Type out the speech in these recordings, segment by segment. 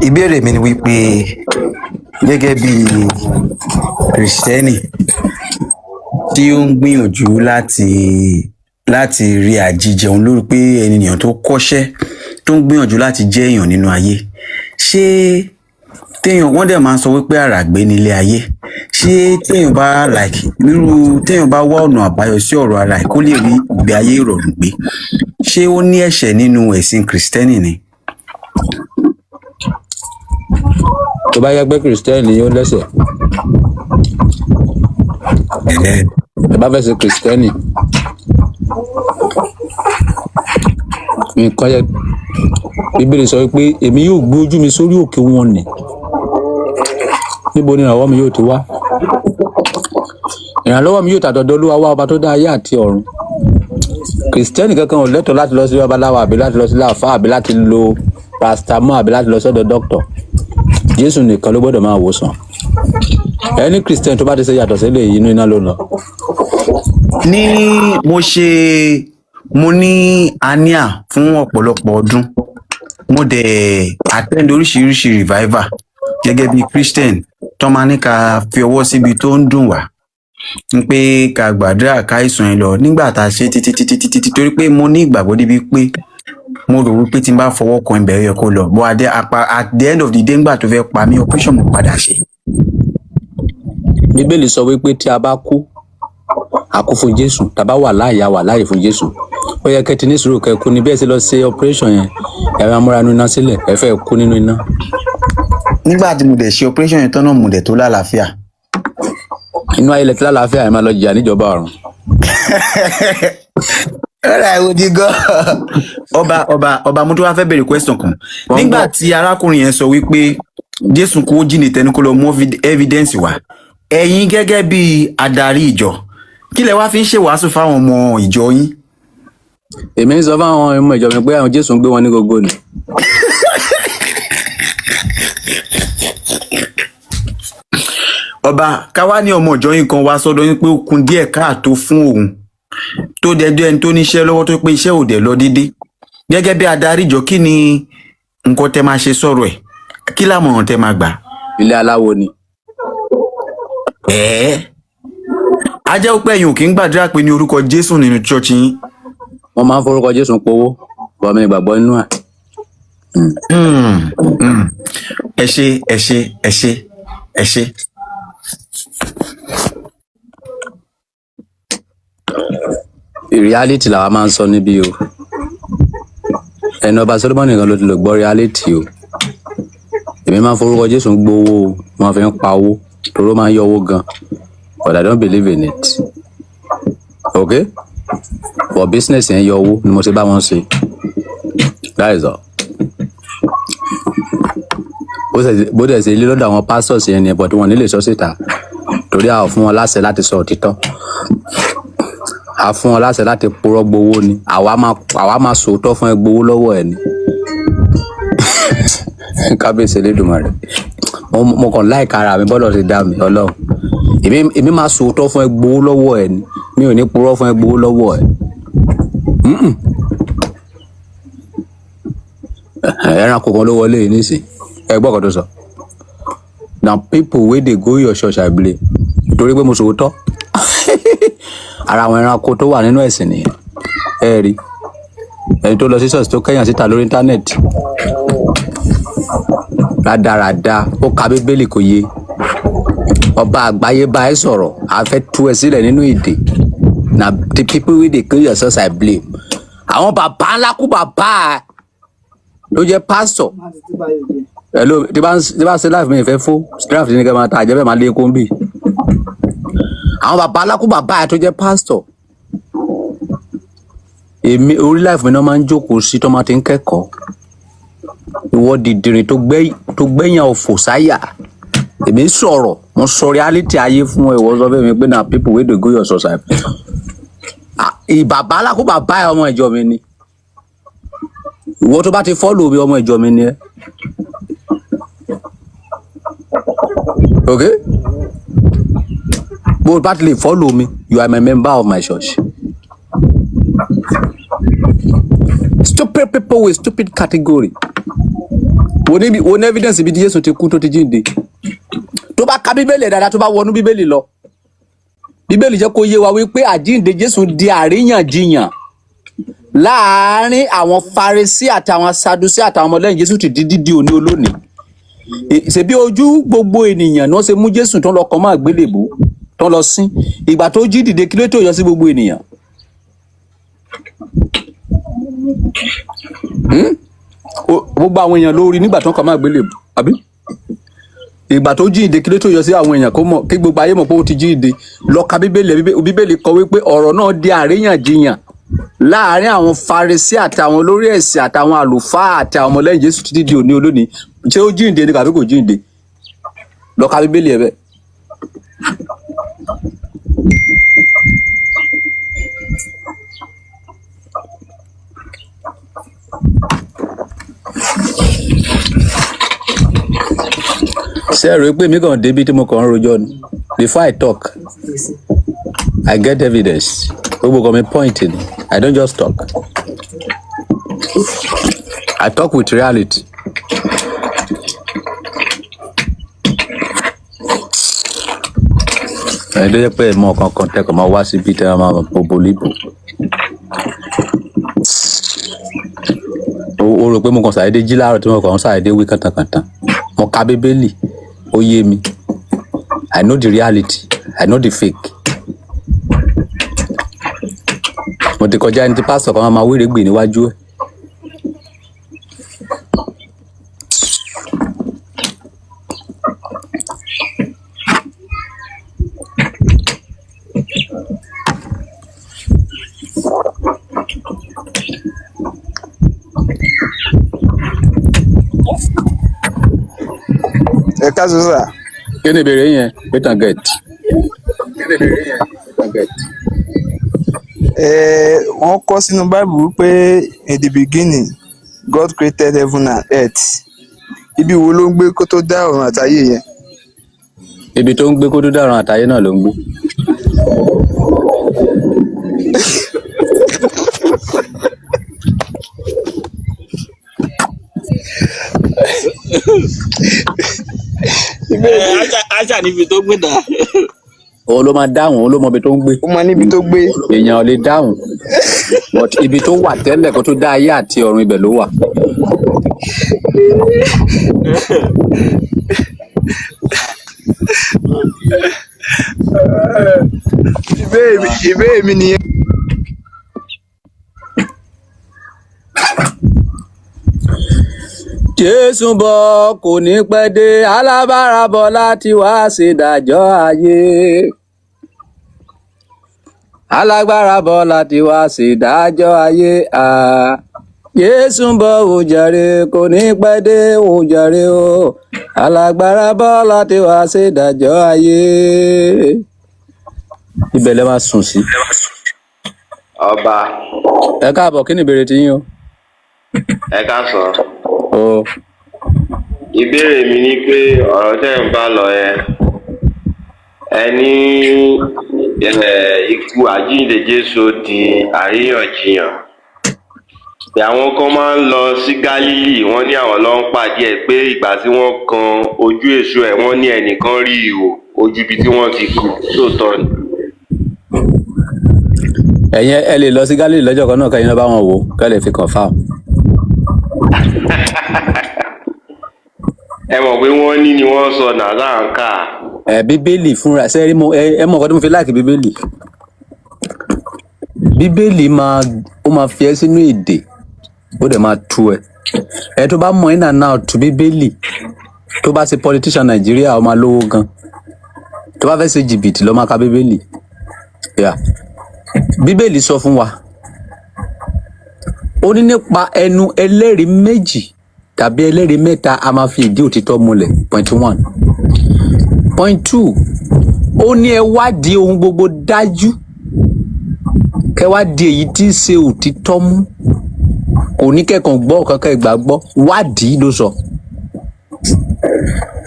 ìbéèrè mi ni wípé gẹ́gẹ́ bí Kristẹni tí ó ń gbìyànjú láti rí àjíjẹun lórí pé ènìyàn tó kọ́ṣẹ́ tó ń gbìyànjú láti jẹ́ èèyàn nínú ayé, ṣé wọ́n dẹ̀ máa ń sọ wípé àràgbé nílé ayé, ṣé téèyàn bá wá ọ̀nà àbáyọ sí ọ̀rọ̀ ara ẹ̀ kó lè rí ìgbé ayé ìrọ̀rùn gbé, ṣé ó ní ẹ̀ṣẹ̀ nínú ẹ̀sìn Kristẹni ni? tó bá yẹ pé Kristẹni yóò lẹ́sẹ̀ ẹ bá fẹ́ ṣe Kristẹni nǹkan yẹ Bíbélì sọ pé èmi yóò gbé ojú mi sórí òkè wọn nì, níbo ni ìrànlọ́wọ́ mi yóò ti wá? Ìrànlọ́wọ́ mi yóò tàdọ̀dọ̀ Olúwa wá, ọba tó dá ayé àti ọ̀run. Kristẹni kankan ò lẹ́tọ̀ọ́ láti lọ sí babaláwo àbí láti lọ sí láàfáà àbí láti lo paracetamol àbí láti lọ sọ́dọ̀ dókítà. Jésù nìkan ló gbọ́dọ̀ máa wòsàn. Ẹni Kristẹni tó bá ti ṣe yàtọ̀ sílẹ̀ inú iná ló lọ. Mo ní hernia fún ọ̀pọ̀lọpọ̀ ọdún, mo dẹ̀ attend oríṣiríṣi revival gẹ́gẹ́ bí Christian tó máa ní ká fi ọwọ́ síbi tó ń dùn wá, ń pé ká gbàdúrà ká ìsàn ẹ lọ. Nígbà tá a ṣe títí torí pé mo ní ìgbàgbọ́ débi pé mo rò wípé tí n bá fọwọ́ kan ibẹ̀ yẹ kó lọ, but at the end of the day ńgbà tó fẹ́ pa mí operation mo padà ṣe. Bíbélì sọ wípé tí a bá kú a kú fún Jésù, tá a bá wà láàyè a wà láàyè fún Jésù. Ó yẹ kẹ́ ti ní sùúrù kẹ́ kú ní bí ẹ ṣe lọ ṣe operation yẹn, ẹ máa múra nínú iná sílẹ̀, ẹ fẹ́ kú nínú iná. Nígbà tí mo dẹ̀ ṣe operation yẹn tán náà mo dẹ̀ tó lálàáfíà. Inú ayé lẹ́tí lálàáfíà ẹ máa lọ jìyà níjọba ọ̀run. Ọ̀rọ̀ àìwòdì gan. Ọba mo tó wá fẹ́ bèrè question kan. Nígbà tí arákùnrin yẹn sọ wípé Jésù kó jíǹde tẹnu kó lọ mú evidence wá, ẹ̀yin gẹ́gẹ́ bí adarí ìjọ, kí lẹ wá fi ń ṣe wàásù fáwọn ọmọ ìjọ yín? Èmi ń sọ fáwọn ọmọ ìjọ mi pé àwọn Jésù ń gbé wọn ní gógó ni. Ọba káwá ní ọmọ ìjọ yín kan wá sọ́dọ̀ yín pé ó kù díẹ̀ káàtó fún òun, tó dẹjọ́ ẹni tó níṣẹ́ lọ́wọ́ tó pé iṣẹ́ ò dẹ̀ lọ dédé. Gẹ́gẹ́ bí adarí ìjọ, kí ni nǹkan tẹ máa ṣe sọ̀rọ̀ ẹ̀? Kí lámọ̀ràn tẹ máa gbà? Ilé aláwo ni. A jẹ́ pé ẹ̀yin ò kí ń gbàdúrà pé ní orúkọ Jésù nínú church yín. Wọ́n máa ń forúkọ Jésù powó, bọ́ mi ìgbàgbọ́ nínú ẹ̀. Ẹ ṣé. Reality làwa máa ń sọ níbí o. Ẹni ọba Solomoni nìkan ló ti lè gbọ́ reality o. Èmi máa ń forúkọ Jésù gbowó o, wọ́n fi ń pa owó, torí ó máa ń yọ owó gan. But I don't believe in it. Okay? For business yẹn yọ owó ni mo ṣe bá wọn ṣe. That is all. Bó dẹ̀ ṣe ilé lọ́dọ̀ àwọn pastors yẹn ni but wọn nílé sọ síta. Torí a ò fún wọn láṣẹ láti sọ òtítọ́. A fún wọn láṣẹ láti purọ́ gbowó ni. Àwa máa sòótọ́ fún ẹ gbowó lọ́wọ́ ẹ ni. Kábíyèsí Elédùmarè. Mo kàn láìka ara mi bọ́dọ̀ ti dá mi Ọlọ́run. Èmi máa sòótọ́ fún ẹ gbowó lọ́wọ́ ẹ ni. Mi ò ní purọ́ fún ẹ gbowó lọ́wọ́ ẹ. Ẹranko kan ló wọlé yìí nísìn. Ẹ gbọ́ kan tó sọ. Na people wey dey go your church I blame. Nítorí pé mo sòótọ́. Ara àwọn ẹranko tó wà nínú ẹ̀sìn nìyẹn. Ẹ rí. Ẹni tó lọ sí ṣọ́ọ̀ṣì tó kẹ́yàn síta lórí íńtánẹ́ẹ̀tì. Rádaràda, ó ka Bíbélì kò yé. Ọba àgbáyé bá ẹ sọ̀rọ̀, a fẹ́ tú ẹ sílẹ̀ nínú ìdè. Na the people wey dey go your church I blame. Àwọn bàbá ńlá kú bàbá ló jẹ́ pásítọ̀. Hello, tí bá ṣe live mi ìfẹ́ fún draft ní kẹ́ máa ta àjẹ́bẹ̀ máa lé kó ń bì. Àwọn bàbá alákú bàbá ẹ̀ tó jẹ́ pásítọ̀. Èmi orí live mi náà máa ń jókòó sí tó máa ti ń kẹ́kọ̀ọ́. Ìwọ dìdìrín tó gbẹ̀yàn òfò sáyà. Èmi sọ̀rọ̀, mo sọ reality ayé fún ẹ, ìwọ sọ fẹ́ mi pé na people wey dey go your society. Ìbàbá alákú bàbá ẹ̀ ọmọ ìjọ mi ni. Ìwọ tó bá ti follow mi ọmọ ìjọ mi ni ẹ. Okay? But partly follow me, you are a member of my church. Stupid people with stupid category. wo ní evidence ibi tí Jésù ti kú tó ti jíǹde tó bá ka bíbélì dáadáa tó bá wọnú bíbélì lọ bíbélì jẹ́ kó yé wa wípé àjíǹde Jésù di àríyànjiyàn láàárín àwọn Farisí àti àwọn Sadusí àtàwọn ọmọlẹ́yìn Jésù ti di òní olónìí ṣebí ojú gbogbo ènìyàn ni wọ́n ṣe mú Jésù tó ń lọ kàn mọ́ àgbélébùú tó ń lọ sín ìgbà tó jí dìde kí ló tó yọ sí gbogbo ènìyàn gbogbo àwọn èèyàn lórí nígbà tó ń kàn mọ́ àgbélébùú àbí ìgbà tó jíǹde kí ló tó yọ sí àwọn èèyàn kí gbogbo ayé mọ̀ pé ó ti jíǹde lọ ka bíbélì kọ wípé ọ̀rọ̀ náà di àríyànjiyàn láàárín àwọn Farisí àtàwọn olórí ẹ̀sìn àtàwọn àlùfáà àti àwọn ọmọlẹ́yìn Jésù títí di òní olónìí ṣé ó jíǹde ni tàbí kò jíǹde lọ ka bíbélì ẹ̀ bẹ́ẹ̀. ṣé ẹ rò pé mi kàn débi tí mo kàn ń rojọ́ ni before I talk I get evidence gbogbo kan mi point ni I don't just talk I talk with reality. ẹni tó jẹ́ pé ẹ̀mọ́ kankan tẹ́kọ̀ máa wá síbi tẹ́ ẹ máa bobo líbò o rò pé mo kàn ṣàdédé jí láàárọ̀ tí mo kàn ń ṣàdédé wí kàntàkàntàn mo ka bíbélì ó yé mi I know the reality I know the fake mo ti kọjá ẹni tí pásítọ̀ kan máa wéré gbè níwájú ẹ̀ ẹ káàsán sà. kí ni ìbéèrè yẹn wait and get. wọ́n kọ sínú Bible wípé in the beginning God created heaven and earth. Ibi wo ló ń gbé kó tó dá ọ̀run àtayé yẹn? Ibi tó ń gbé kó tó dá ọ̀run àtayé náà ló ń gbé. Aṣa níbi tó gbé dà. Òun ló máa dáhùn, òun ló mọ ibi tó ń gbé. Ó máa níbi tó gbé. Èèyàn ò lè dáhùn. But ibi tó wà tẹ́lẹ̀ kó tó dá ayé àti ọ̀run ibẹ̀ ló wà. Ìbéèrè mi nìyẹn. Jésù bọ̀ kò ní pẹ́ dé, alábàárà bọ̀ láti wá ṣèdájọ́ ayé. Alágbára bọ̀ láti wá ṣèdájọ́ ayé. Jésù bọ̀ ó jàre, kò ní pẹ́ dé ó jàre o. Alágbára bọ̀ láti wá ṣèdájọ́ ayé. Ibẹ̀ lẹ máa sùn sí. Ọba. Ẹ káàbọ̀, kí ni ìbéèrè tí yín o? Ẹ káàsán. O. Ìbéèrè mi ni pé ọ̀rọ̀ tẹ́ ń bá lọ yẹn, ẹ ní ikú àjíǹde Jésù di àríyànjiyàn. Àwọn kan máa ń lọ sí Gálílì, wọ́n ní àwọn lọ ń pàdé ẹ̀ pé ìgbà tí wọ́n kan ojú èso ẹ̀, wọ́n ní ẹnìkan rí ihò ojú ibi tí wọ́n ti kú. Lóòótọ́ ni. Ẹ̀yin ẹ lè lọ sí Gálílì lọ́jọ́ kan náà kẹ́yìn lọ bá wọn wò kẹ́ lè fi confirm. Ẹ mọ̀ pé wọ́n ní ni wọ́n sọ nàzáǹkà. Bíbélì fúnra ṣe rí mo ẹ mọ̀ nǹkan tí mo fi láàkì bíbélì. Bíbélì ó máa fi ẹ́ sínú èdè ó dẹ̀ máa tú ẹ. Ẹ tó bá mọ̀ in and out bíbélì tó bá ṣe politician Nàìjíríà ó máa lówó gan. Tó bá fẹ́ ṣe jìbìtì ló máa ka bíbélì. Bíbélì sọ fún wa ó ní nípa ẹnu ẹlẹ́rìí méjì tàbí ẹlẹ́rìí mẹ́ta a máa fi ìdí òtítọ́ múlẹ̀. Point 1. Point 2, ó ní ẹ wádìí ohun gbogbo dájú kẹ wádìí èyí tí í ṣe òtítọ́ mú, kò ní kẹ́kàn gbọ́ kankan ìgbàgbọ́, wádìí ló sọ.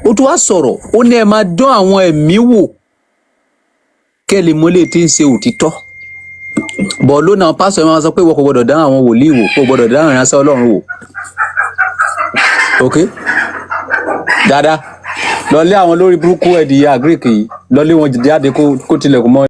Ó tún wá sọ̀rọ̀ ó ní ẹ máa dán àwọn ẹ̀mí wò kẹ́ lè mọ̀ eléyìí tí ń ṣe òtítọ́. Bọ̀ lónìí àwọn pásítọ̀ máa sọ pé wọ́n kò gbọ́dọ̀ dán àwọn wòlíì wò, kò gbọ́dọ̀ dán àwọn ìránṣẹ́ Ọlọ́run wò. Okay? dáadáa lọ lé àwọn lórí burúkú ẹ̀dìyà greek yìí lọ lé wọn jáde kó tilẹ̀kùn mọ́